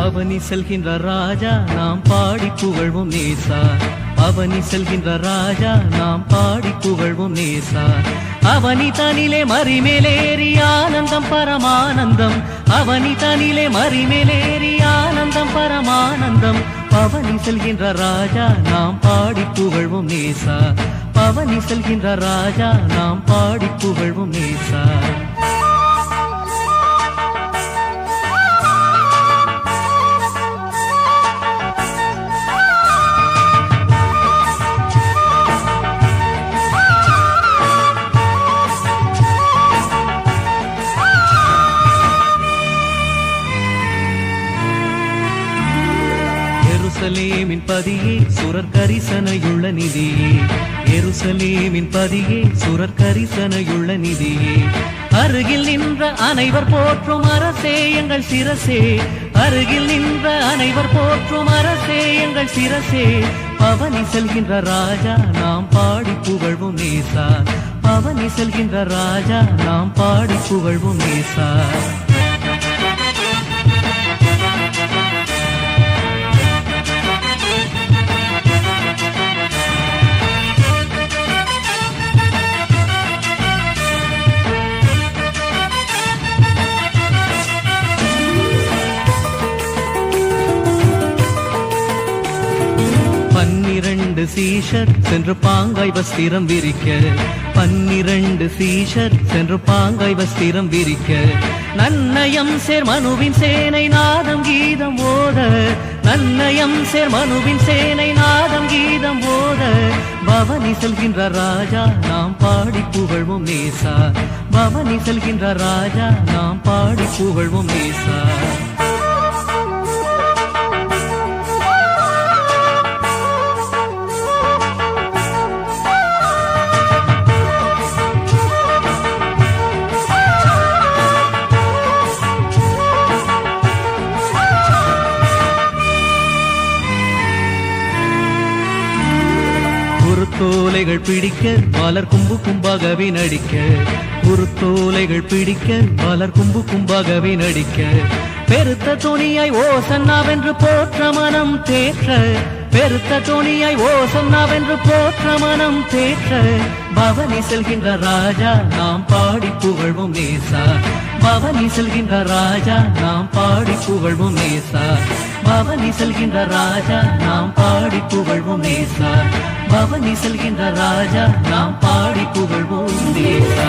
அவனி செல்கின்ற ராஜா நாம் பாடி புகழ்வோம் நேசா. அவனி செல்கின்ற ராஜா நாம் பாடி புகழ்வோம் நேசா. அவனி தனிலே மறிமேலேறி ஆனந்தம் பரமானந்தம். அவனி தனிலே மறிமேலேறி ஆனந்தம் பரமானந்தம். பவனி செல்கின்ற ராஜா நாம் பாடி புகழ்வோம் நேசா. பவனி செல்கின்ற ராஜா நாம் பாடி புகழ்வோம் நேசா. எருசலேமின் பதியே சுரர் கரிசனையுள்ள நிதியே எருசலேமின் பதியே சுரர் கரிசனையுள்ள நிதியே அருகில் நின்ற அனைவர் போற்றும் அரசே எங்கள் சிரசே அருகில் நின்ற அனைவர் போற்றும் அரசே எங்கள் சிரசே பவனி செல்கின்ற ராஜா நாம் பாடி புகழ்வோம் நேசா பவனி செல்கின்ற ராஜா நாம் பாடி புகழ்வோம் நேசா சீஷர் சென்று பாங்காய் வஸ்திரம் விரிக்க 12 சீஷர் சென்று பாங்காய் வஸ்திரம் விரிக்க நன்னயம் சேர் மனுவின் சேனை நாதம் கீதம் ஓத நன்னயம் சேர் மனுவின் சேனை நாதம் கீதம் ஓத பவனி செல்கின்ற ராஜா நாம் பாடி புகழ்வோம் நேசா பவனி செல்கின்ற ராஜா நாம் பாடி புகழ்வோம் நேசா குருத்தோலைகள் பிடிக்க பலர் கும்பு கும்பாகவே நடிக்க குருத்தோலைகள் பிடிக்க பலர் கும்பு கும்பாகவே நடிக்க பெருத்த துணியாய் ஓசன்னாவென்று போற்ற மனம் தேற்ற பெருத்த துணியாய் ஓசன்னாவென்று போற்ற மனம் தேற்ற பவனி செல்கின்ற ராஜா நாம் பாடி புகழ்வோம் நேசா பவனி செல்கின்ற ராஜா நாம் பாடி புகழ்வோம் நேசா பவனி செல்கின்ற ராஜா நாம் பாடி புகழ்வோம் நேசா பவனி செல்கின்ற ராஜா நாம் பாடி புகழ்வோம் நேசா